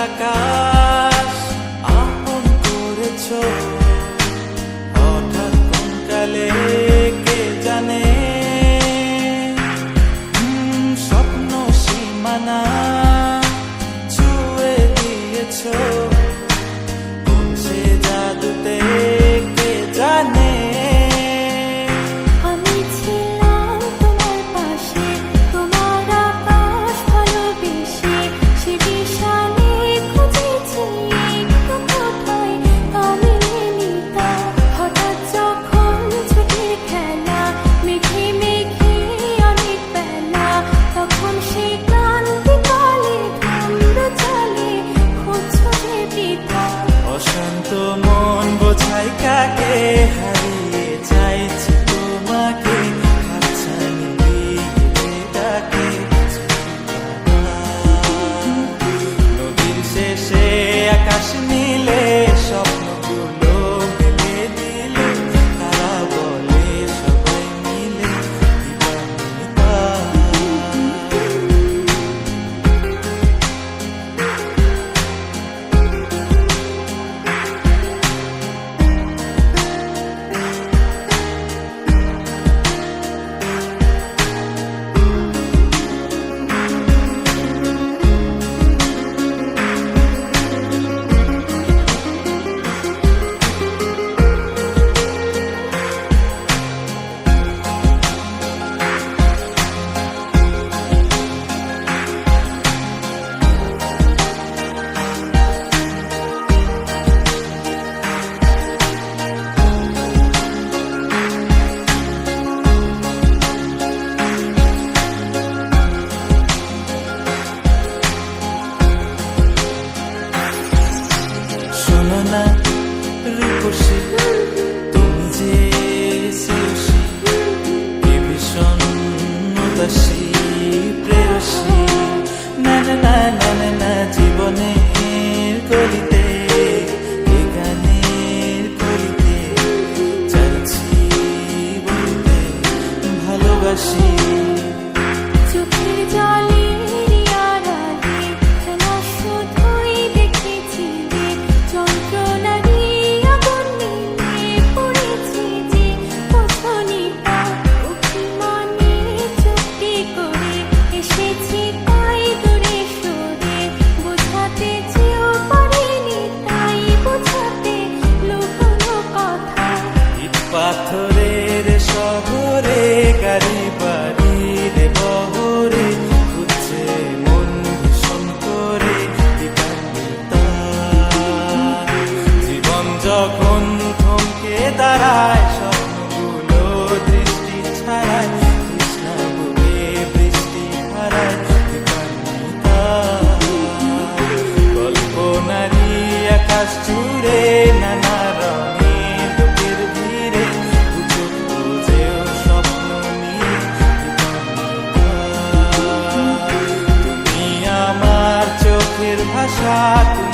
আকাশ আপন করেছ, হঠাৎ কোন কালে কে জানে স্বপ্ন সীমানা ছুঁয়ে দিয়েছ, কোন সে জাদুতে কে জানে। মন বোঝাই কাকে হারিয়ে চাইছি তোমাকে, হাতছানি দিয়ে ডাকে নদীর শেষে আকাশ নীলে স্বপ্নগুলো মেলে দিলে, তারা বলে সবাই মিলে দিবানিতা। রূপসী তুমি যে শ্রেয়সী, কে ভীষণ উদাসী প্রেয়সী, না না না না না না জীবনের কলিতে গানের কলিতে চাইছি বলতে ভালোবাসি। চোখের জলে পাথরের শহরে গাড়ি বাড়ির বহরে খুঁজছে মন ভীষণ করে দিবানিতা। জীবন যখন থমকে দাঁড়ায় স্বপ্নগুলো দৃষ্টি ছাড়ায়, কৃষ্ণা বলে বৃষ্টি হারায় দিবানিতা। কল্পনারি আকাশ জুড়ে নানা ভাষা।